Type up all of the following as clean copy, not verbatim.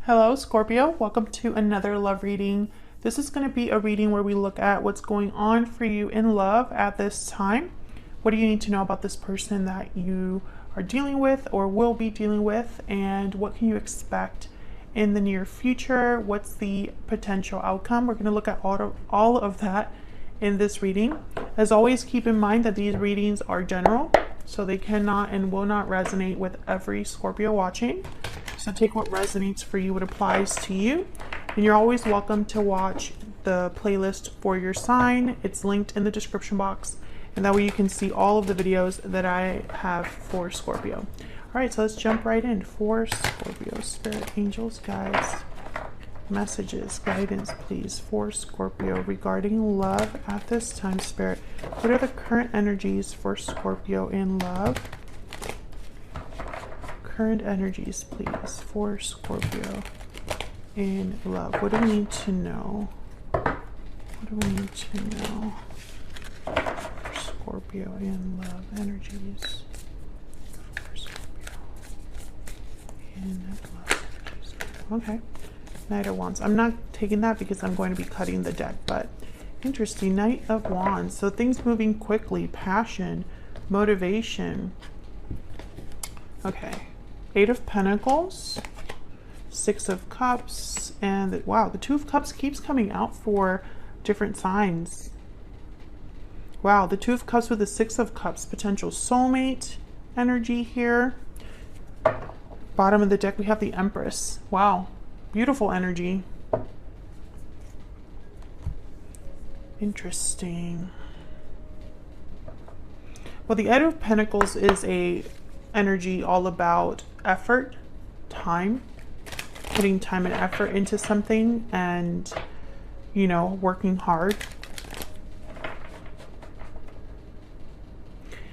Hello, Scorpio. Welcome to another love reading. This is going to be a reading where we look at what's going on for you in love at this time. What do you need to know about this person that you are dealing with or will be dealing with? And what can you expect in the near future? What's the potential outcome? We're going to look at all of that in this reading. As always, keep in mind that these readings are general, so they cannot and will not resonate with every Scorpio watching. So take what resonates for you, what applies to you. And you're always welcome to watch the playlist for your sign. It's linked in the description box. And that way you can see all of the videos that I have for Scorpio. All right, so let's jump right in. For Scorpio, spirit, angels, guides, messages, guidance, please, for Scorpio regarding love at this time, spirit. What are the current energies for Scorpio in love? Current energies, please, for Scorpio in love. What do we need to know? What do we need to know for Scorpio in love? Energies for Scorpio in love. Okay. Knight of Wands. I'm not taking that because I'm going to be cutting the deck, but interesting. Knight of Wands. So things moving quickly, passion, motivation. Okay. Eight of Pentacles, Six of Cups, and wow, the Two of Cups keeps coming out for different signs. Wow, the Two of Cups with the Six of Cups, potential soulmate energy here. Bottom of the deck, we have the Empress. Wow, beautiful energy. Interesting. Well, the Eight of Pentacles is a energy all about effort, time, putting time and effort into something and, you know, working hard.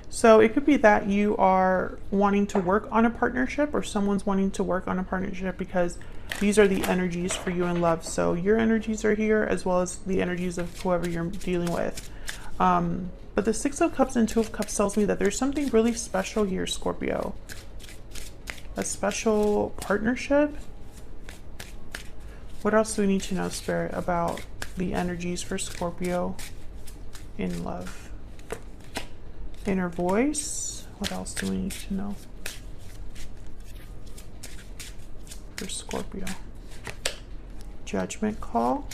So it could be that you are wanting to work on a partnership or someone's wanting to work on a partnership because these are the energies for you in love. So your energies are here as well as the energies of whoever you're dealing with. But the Six of Cups and Two of Cups tells me that there's something really special here, Scorpio. A special partnership. What else do we need to know, Spirit, about the energies for Scorpio in love? Inner voice. What else do we need to know for Scorpio? Judgment call.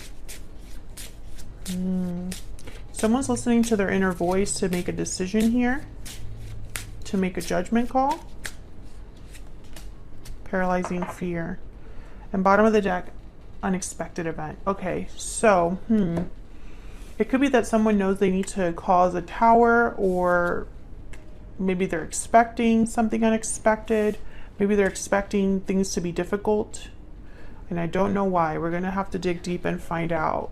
Someone's listening to their inner voice to make a decision here, to make a judgment call. Paralyzing fear. And bottom of the deck, unexpected event. Okay, so, it could be that someone knows they need to cause a tower, or maybe they're expecting something unexpected. Maybe they're expecting things to be difficult, and I don't know why. We're going to have to dig deep and find out.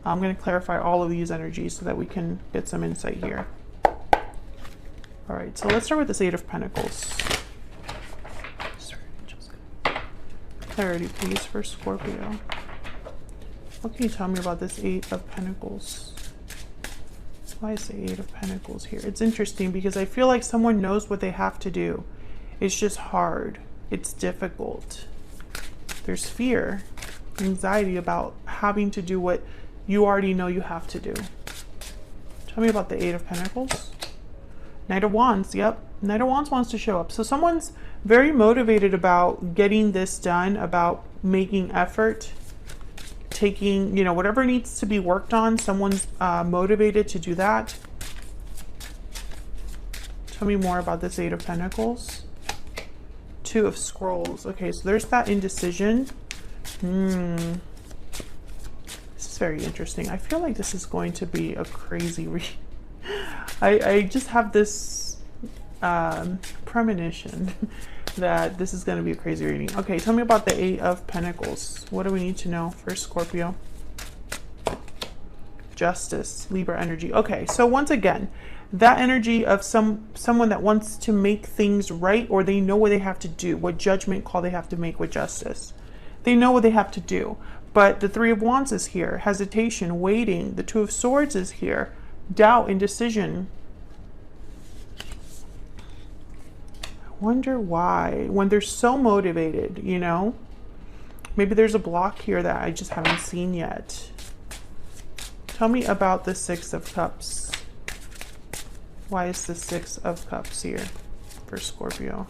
I'm going to clarify all of these energies so that we can get some insight here. All right, so let's start with this Eight of Pentacles. Clarity, please, for Scorpio. What can you tell me about this Eight of Pentacles? Why is the Eight of Pentacles here? It's interesting because I feel like someone knows what they have to do. It's just hard. It's difficult. There's fear, anxiety about having to do what you already know you have to do. Tell me about the Eight of Pentacles. Knight of Wands. Yep. Knight of Wands wants to show up. So someone's very motivated about getting this done, about making effort, taking, you know, whatever needs to be worked on. Someone's motivated to do that. Tell me more about this Eight of Pentacles. Two of Scrolls. Okay, so there's that indecision. This is very interesting. I feel like this is going to be a crazy read. I just have this premonition that this is going to be a crazy reading. Okay, tell me about the Eight of Pentacles. What do we need to know for Scorpio? Justice, Libra energy. Okay, so once again, that energy of someone that wants to make things right, or they know what they have to do, what judgment call they have to make with justice. They know what they have to do. But the Three of Wands is here. Hesitation, waiting. The Two of Swords is here. Doubt, indecision. I wonder why. When they're so motivated, you know? Maybe there's a block here that I just haven't seen yet. Tell me about the Six of Cups. Why is the Six of Cups here for Scorpio?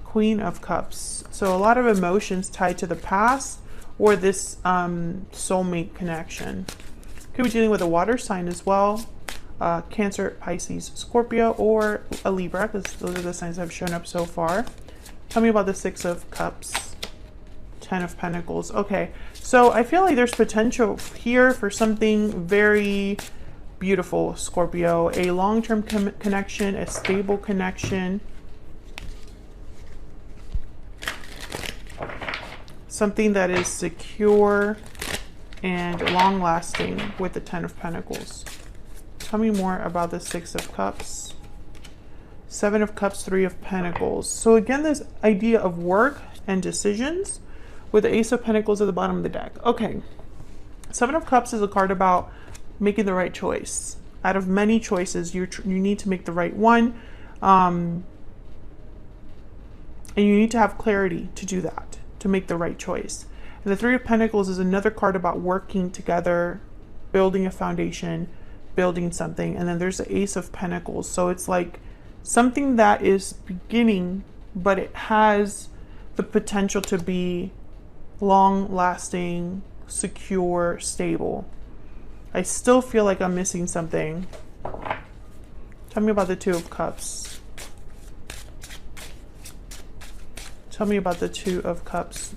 Queen of Cups. So a lot of emotions tied to the past or this soulmate connection. Could be dealing with a water sign as well. Cancer, Pisces, Scorpio, or a Libra, because those are the signs that have shown up so far. Tell me about the Six of Cups. Ten of Pentacles. Okay, so I feel like there's potential here for something very beautiful, Scorpio. A long-term connection, a stable connection. Something that is secure and long-lasting with the Ten of Pentacles. Tell me more about the Six of Cups. Seven of Cups, Three of Pentacles. So again, this idea of work and decisions with the Ace of Pentacles at the bottom of the deck. Okay, Seven of Cups is a card about making the right choice. Out of many choices, you need to make the right one. And you need to have clarity to do that, to make the right choice. And the Three of Pentacles is another card about working together, building a foundation, building something. And then there's the Ace of Pentacles. So it's like something that is beginning, but it has the potential to be long-lasting, secure, stable. I still feel like I'm missing something. Tell me about the Two of Cups. Tell me about the Two of Cups.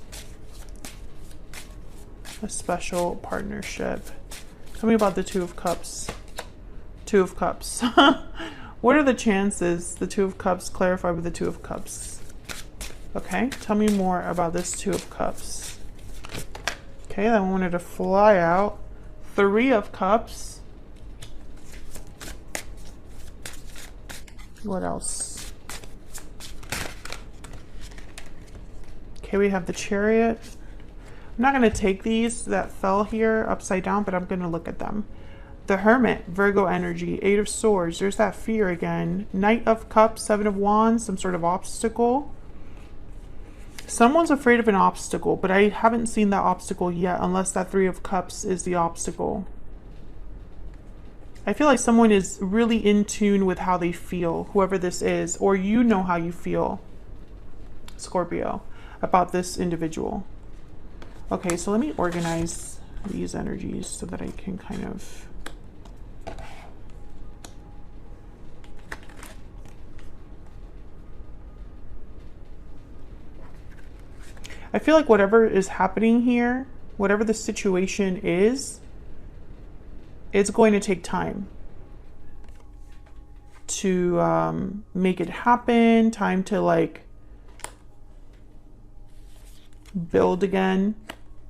A special partnership. Tell me about the Two of Cups. Two of Cups. What are the chances the Two of Cups clarify with the Two of Cups? Okay, tell me more about this Two of Cups. Okay, I wanted to fly out. Three of Cups. What else? Okay, we have the Chariot. I'm not going to take these that fell here upside down, but I'm going to look at them. The Hermit, Virgo energy. Eight of Swords. There's that fear again. Knight of Cups, Seven of Wands, some sort of obstacle. Someone's afraid of an obstacle, but I haven't seen that obstacle yet, unless that Three of Cups is the obstacle. I feel like someone is really in tune with how they feel, whoever this is, or you know how you feel, Scorpio, about this individual. Okay, so let me organize these energies so that I can kind of... I feel like whatever is happening here, whatever the situation is, it's going to take time to make it happen, time to like build again,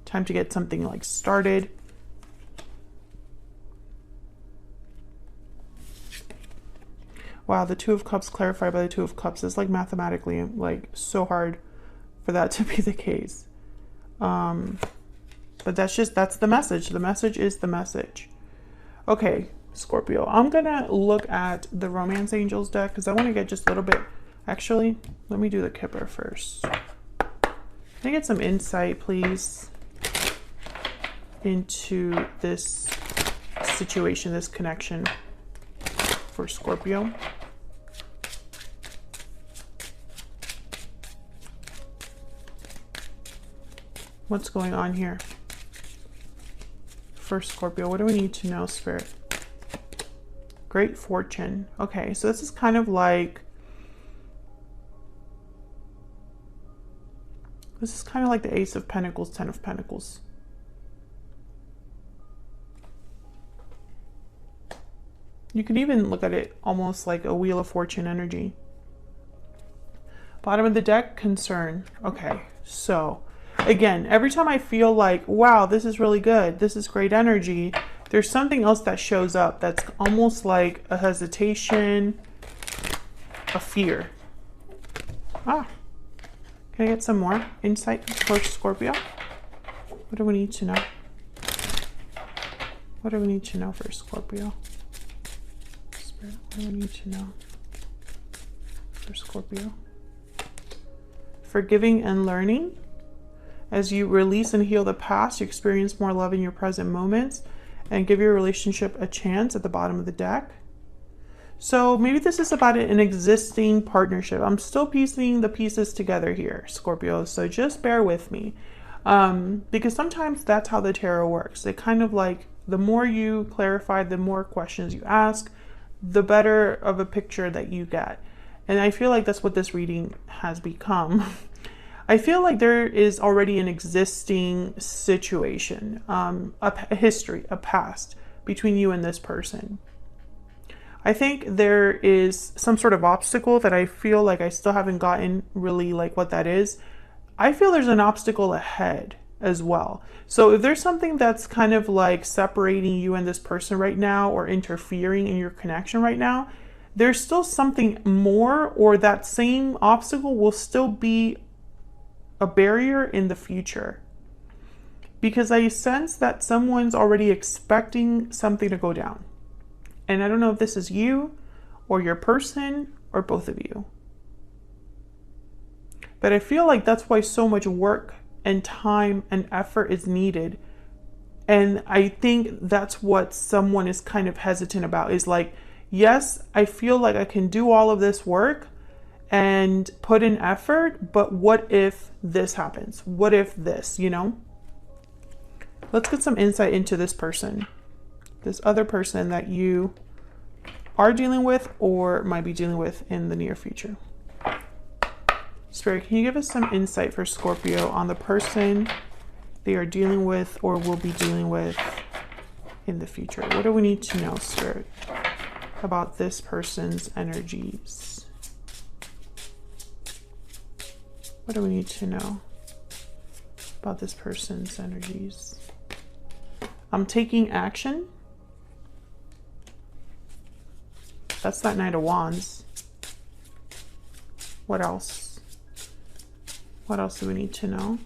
time to get something like started. Wow, the Two of Cups clarified by the Two of Cups is like mathematically like so hard for that to be the case. But that's the message. The message is the message. Okay, Scorpio, I'm gonna look at the Romance Angels deck because I want to get just a little bit. Actually, let me do the Kipper first. Can I get some insight, please, into this situation, this connection for Scorpio? What's going on here for Scorpio? What do we need to know, Spirit? Great fortune. Okay, so this is kind of like... This is kind of like the Ace of Pentacles, Ten of Pentacles. You could even look at it almost like a Wheel of Fortune energy. Bottom of the deck, concern. Okay, so... Again, every time I feel like, wow, this is really good, this is great energy, there's something else that shows up that's almost like a hesitation, a fear. Ah, can I get some more insight for Scorpio? What do we need to know? What do we need to know for Scorpio? Spirit, what do we need to know for Scorpio? Forgiving and learning. As you release and heal the past, you experience more love in your present moments and give your relationship a chance at the bottom of the deck. So maybe this is about an existing partnership. I'm still piecing the pieces together here, Scorpio, so just bear with me. Because sometimes that's how the tarot works. It kind of like, the more you clarify, the more questions you ask, the better of a picture that you get. And I feel like that's what this reading has become. I feel like there is already an existing situation, a history, a past between you and this person. I think there is some sort of obstacle that I feel like I still haven't gotten really like what that is. I feel there's an obstacle ahead as well. So if there's something that's kind of like separating you and this person right now or interfering in your connection right now, there's still something more, or that same obstacle will still be a barrier in the future. Because I sense that someone's already expecting something to go down. And I don't know if this is you or your person or both of you. But I feel like that's why so much work and time and effort is needed. And I think that's what someone is kind of hesitant about, is like, yes, I feel like I can do all of this work and put in effort, but what if this happens? What if this, you know? Let's get some insight into this person. This other person that you are dealing with or might be dealing with in the near future. Spirit, can you give us some insight for Scorpio on the person they are dealing with or will be dealing with in the future? What do we need to know, Spirit, about this person's energies? What do we need to know about this person's energies? I'm taking action. That's that Knight of Wands. What else? What else do we need to know?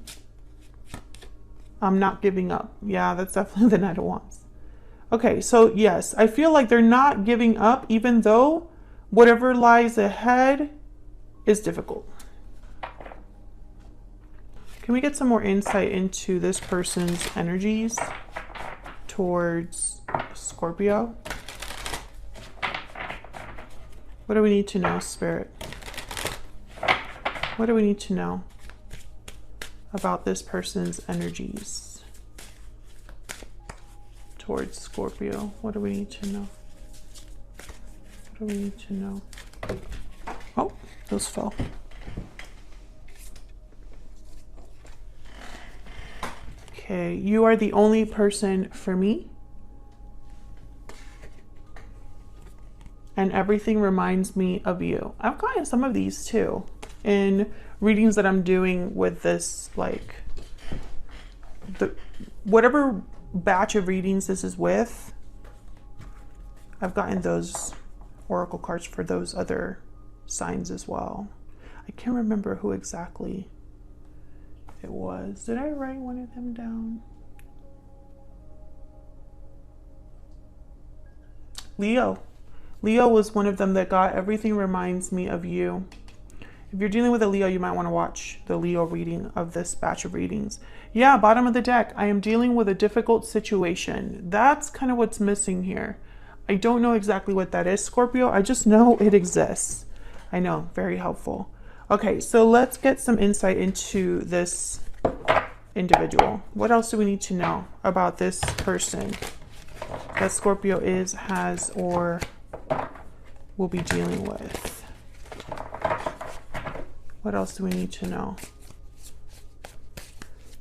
I'm not giving up. Yeah, that's definitely the Knight of Wands. Okay, so yes, I feel like they're not giving up, even though whatever lies ahead is difficult. Can we get some more insight into this person's energies towards Scorpio? What do we need to know, Spirit? What do we need to know about this person's energies towards Scorpio? What do we need to know? What do we need to know? Oh, those fell. Okay, you are the only person for me. And everything reminds me of you. I've gotten some of these too in readings that I'm doing with this, like, whatever batch of readings this is with. I've gotten those oracle cards for those other signs as well. I can't remember who exactly it was. Did I write one of them down? Leo. Leo was one of them that got everything reminds me of you. If you're dealing with a Leo, you might want to watch the Leo reading of this batch of readings. Yeah, bottom of the deck, I am dealing with a difficult situation. That's kind of what's missing here. I don't know exactly what that is, Scorpio. I just know it exists. I know, very helpful. Okay, so let's get some insight into this individual. What else do we need to know about this person that Scorpio is, has, or will be dealing with? What else do we need to know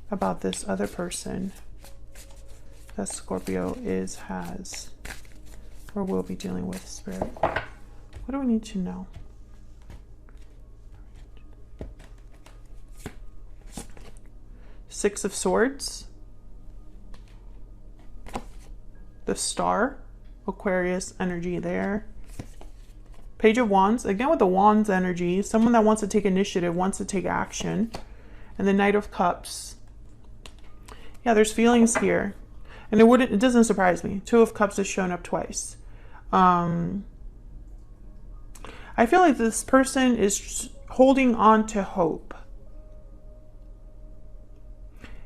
about this other person that Scorpio is, has, or will be dealing with, Spirit? What do we need to know? Six of Swords, the Star, Aquarius energy there. Page of Wands, again with the Wands energy, someone that wants to take initiative, wants to take action. And the Knight of Cups. Yeah, there's feelings here. And it doesn't surprise me. Two of Cups has shown up twice. I feel like this person is holding on to hope.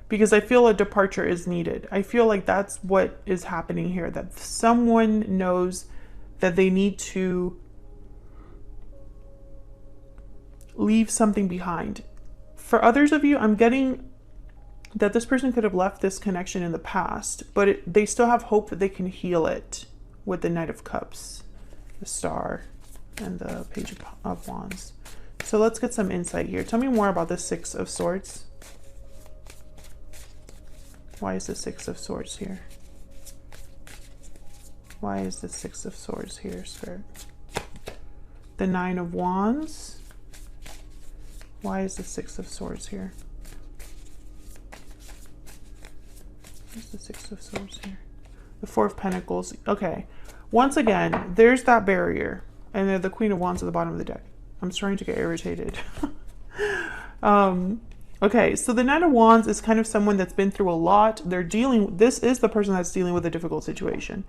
because I feel a departure is needed. I feel like that's what is happening here, that someone knows that they need to leave something behind. For others of you, I'm getting that this person could have left this connection in the past, but they still have hope that they can heal it with the Knight of Cups, the Star, and the Page of Wands. So let's get some insight here. Tell me more about the Six of Swords. Why is the Six of Swords here? Why is the Six of Swords here, Spirit? The Nine of Wands. Why is the Six of Swords here? Where's the Six of Swords here? The Four of Pentacles. Okay. Once again, there's that barrier. And then the Queen of Wands at the bottom of the deck. I'm starting to get irritated. Okay, so the Nine of Wands is kind of someone that's been through a lot. This is the person that's dealing with a difficult situation.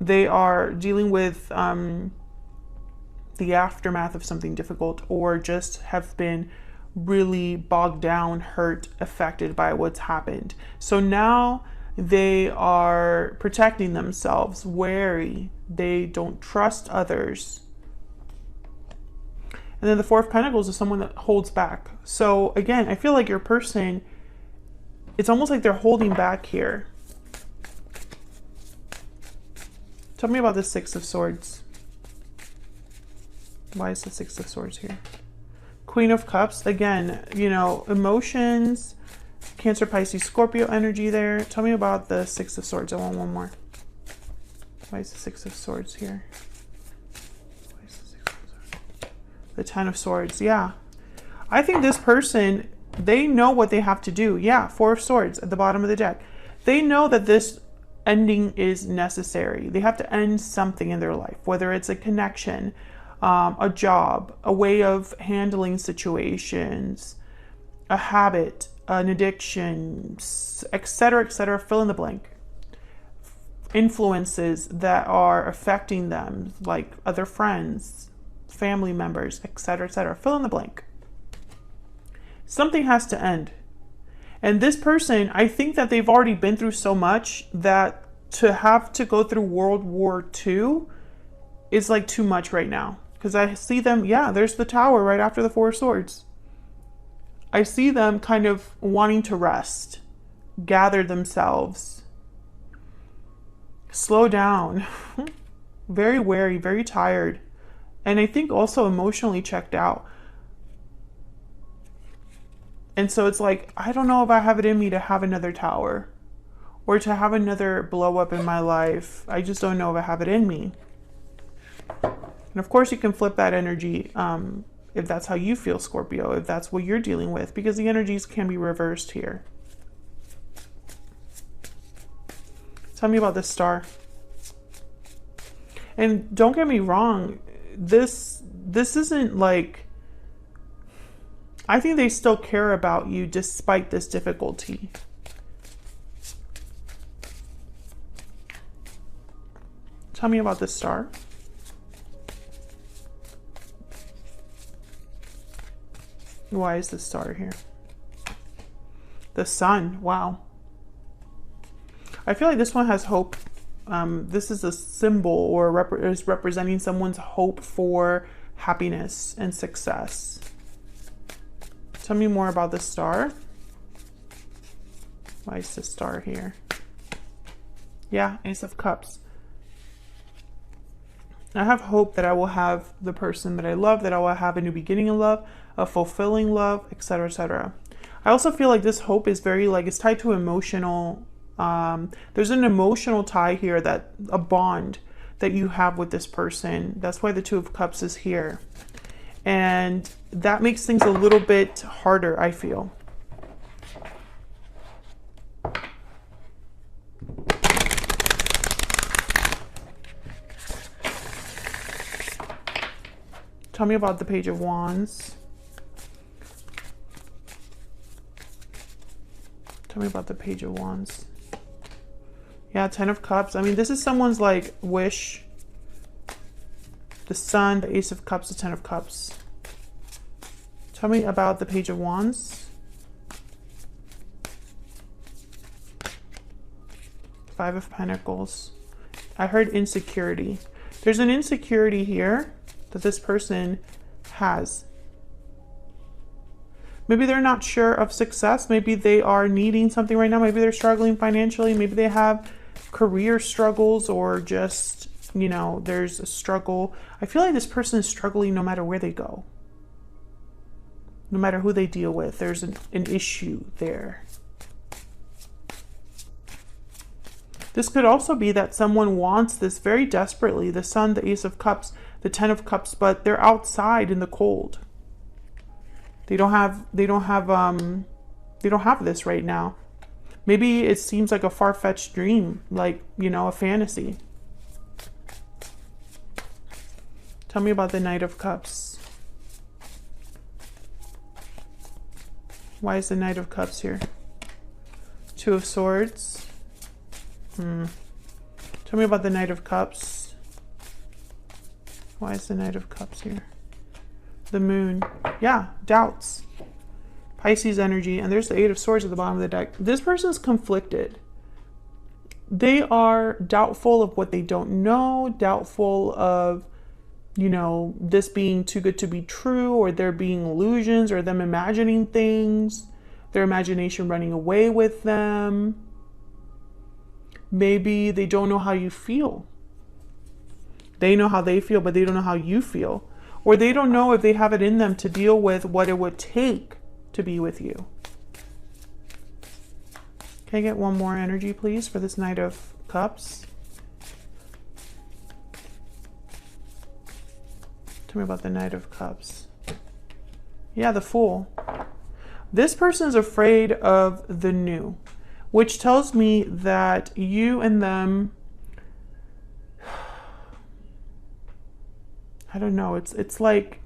They are dealing with the aftermath of something difficult, or just have been really bogged down, hurt, affected by what's happened. So now they are protecting themselves, wary. They don't trust others. And then the Four of Pentacles is someone that holds back. So again, I feel like your person, it's almost like they're holding back here. Tell me about the Six of Swords. Why is the Six of Swords here? Queen of Cups, again, you know, emotions, Cancer, Pisces, Scorpio energy there. Tell me about the Six of Swords. I want one more. Why is the Six of Swords here? The Ten of Swords, yeah. I think this person, they know what they have to do. Yeah, Four of Swords at the bottom of the deck. They know that this ending is necessary. They have to end something in their life, whether it's a connection, a job, a way of handling situations, a habit, an addiction, etc., fill in the blank. Influences that are affecting them, like other friends, family members, etc., fill in the blank. Something has to end. And this person, I think that they've already been through so much that to have to go through World War II is like too much right now. Because I see them, yeah, there's the Tower right after the Four of Swords. I see them kind of wanting to rest, gather themselves, slow down, very wary, very tired. And I think also emotionally checked out. And so it's like, I don't know if I have it in me to have another tower or to have another blow up in my life. I just don't know if I have it in me. And of course you can flip that energy if that's how you feel, Scorpio, if that's what you're dealing with, because the energies can be reversed here. Tell me about this Star. And don't get me wrong, this isn't like, I think they still care about you despite this difficulty. Tell me about this Star. Why is the Star here? The Sun, wow. I feel like this one has hope. This is a symbol or is representing someone's hope for happiness and success. Tell me more about the Star. Why is the Star here? Yeah, Ace of Cups. I have hope that I will have the person that I love, that I will have a new beginning in love, a fulfilling love, etc., etc. I also feel like this hope is very, like, it's tied to emotional, there's an emotional tie here, that a bond that you have with this person. That's why the Two of Cups is here. And that makes things a little bit harder, I feel. Tell me about the Page of Wands. Tell me about the Page of Wands. Yeah, Ten of Cups. I mean, this is someone's like wish. The Sun, the Ace of Cups, the Ten of Cups. Tell me about the Page of Wands. Five of Pentacles. I heard insecurity. There's an insecurity here that this person has. Maybe they're not sure of success. Maybe they are needing something right now. Maybe they're struggling financially. Maybe they have career struggles, or just, you know, there's a struggle. I feel like this person is struggling no matter where they go. No matter who they deal with, there's an issue there. This could also be that someone wants this very desperately. The Sun, the Ace of Cups, the Ten of Cups, but they're outside in the cold. They don't have this right now. Maybe it seems like a far-fetched dream, like, you know, a fantasy. Tell me about the Knight of Cups. Why is the Knight of Cups here? Two of Swords. Tell me about the Knight of Cups. Why is the Knight of Cups here? The Moon. Yeah, doubts. Pisces energy. And there's the Eight of Swords at the bottom of the deck. This person's conflicted. They are doubtful of what they don't know. Doubtful of, you know, this being too good to be true, or there being illusions, or them imagining things. Their imagination running away with them. Maybe they don't know how you feel. They know how they feel, but they don't know how you feel. Or they don't know if they have it in them to deal with what it would take to be with you. Can I get one more energy, please, for this Knight of Cups? Tell me about the Knight of Cups. Yeah, the Fool. This person is afraid of the new, which tells me that you and them, I don't know, it's like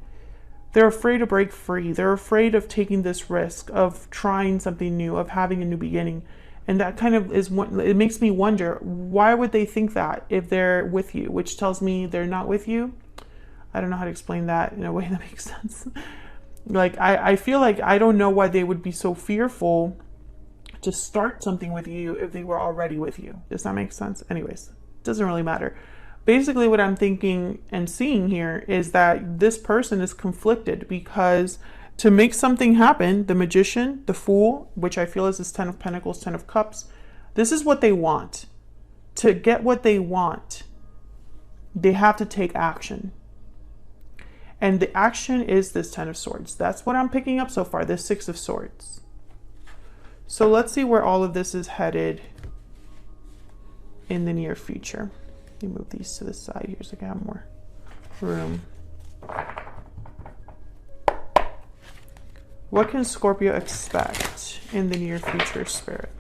they're afraid to break free. They're afraid of taking this risk of trying something new, of having a new beginning. And that kind of is what it makes me wonder, why would they think that if they're with you, which tells me they're not with you? I don't know how to explain that in a way that makes sense. Like, I feel like I don't know why they would be so fearful to start something with you if they were already with you. Does that make sense? Anyways, doesn't really matter. Basically, what I'm thinking and seeing here is that this person is conflicted, because to make something happen, the Magician, the Fool, which I feel is this Ten of Pentacles, Ten of Cups, this is what they want. To get what they want, they have to take action. And the action is this Ten of Swords. That's what I'm picking up so far, this Six of Swords. So let's see where all of this is headed in the near future. Let me move these to the side here so I can have more room. What can Scorpio expect in the near future, Spirit?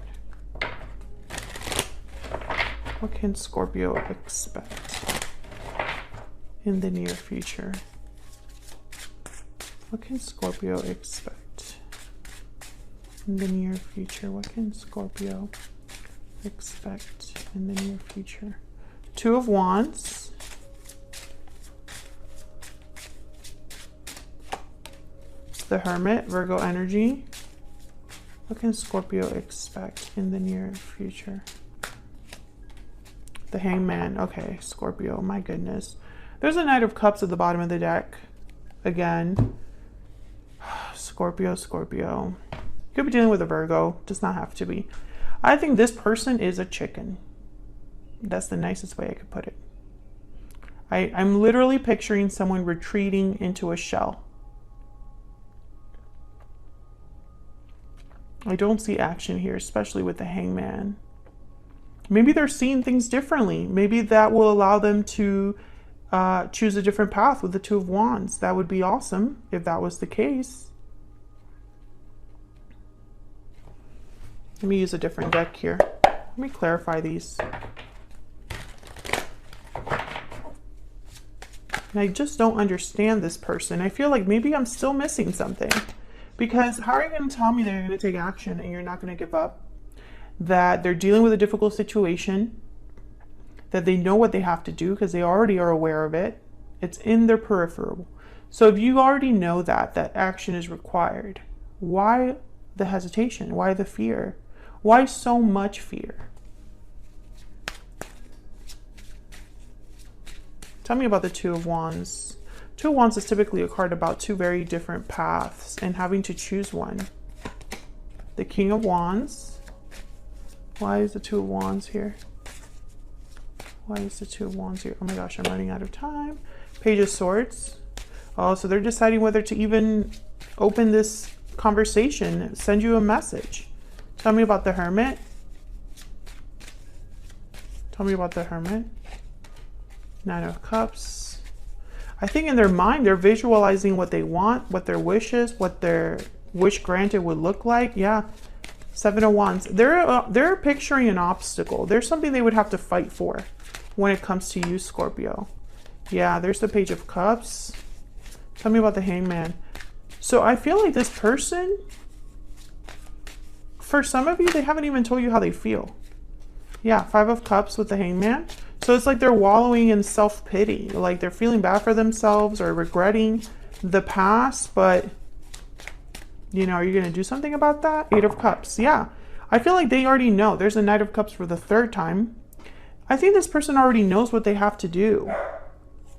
What can Scorpio expect in the near future? What can Scorpio expect in the near future? What can Scorpio expect in the near future? Two of Wands. The Hermit, Virgo energy. What can Scorpio expect in the near future? The Hangman. Okay, Scorpio, my goodness. There's a Knight of Cups at the bottom of the deck. Again. Scorpio, Scorpio. You could be dealing with a Virgo. Does not have to be. I think this person is a chicken. That's the nicest way I could put it. I'm literally picturing someone retreating into a shell. I don't see action here, especially with the Hangman. Maybe they're seeing things differently. Maybe that will allow them to choose a different path with the Two of Wands. That would be awesome if that was the case. Let me use a different deck here. Let me clarify these. And I just don't understand this person. I feel like maybe I'm still missing something. Because how are you going to tell me they're going to take action and you're not going to give up? That they're dealing with a difficult situation. That they know what they have to do because they already are aware of it. It's in their peripheral. So if you already know that action is required, why the hesitation? Why the fear? Why so much fear? Tell me about the Two of Wands. Two of Wands is typically a card about two very different paths and having to choose one. The King of Wands. Why is the Two of Wands here? Why is the Two of Wands here? Oh my gosh, I'm running out of time. Page of Swords. Oh, so they're deciding whether to even open this conversation, send you a message. Tell me about the Hermit. Tell me about the Hermit. Nine of Cups. I think in their mind, they're visualizing what they want, what their wish is, what their wish granted would look like. Yeah. Seven of Wands. They're picturing an obstacle. There's something they would have to fight for when it comes to you, Scorpio. Yeah, there's the Page of Cups. Tell me about the Hangman. So I feel like this person, for some of you, they haven't even told you how they feel. Yeah, Five of Cups with the Hangman. So it's like they're wallowing in self-pity. Like they're feeling bad for themselves or regretting the past. But, you know, are you going to do something about that? Eight of Cups. Yeah, I feel like they already know. There's a Knight of Cups for the third time. I think this person already knows what they have to do.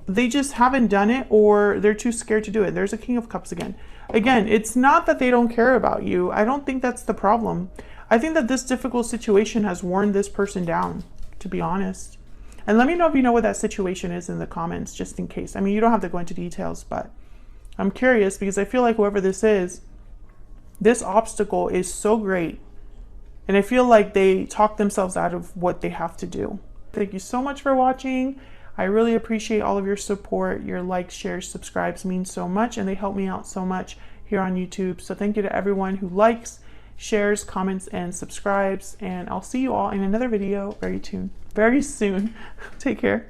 They just haven't done it, or they're too scared to do it. There's a King of Cups again. Again, it's not that they don't care about you. I don't think that's the problem. I think that this difficult situation has worn this person down, to be honest. And let me know if you know what that situation is in the comments, just in case. I mean, you don't have to go into details, but I'm curious because I feel like whoever this is, this obstacle is so great. And I feel like they talk themselves out of what they have to do. Thank you so much for watching. I really appreciate all of your support. Your likes, shares, subscribes mean so much, and they help me out so much here on YouTube. So thank you to everyone who likes, shares, comments, and subscribes. And I'll see you all in another video very soon. Take care.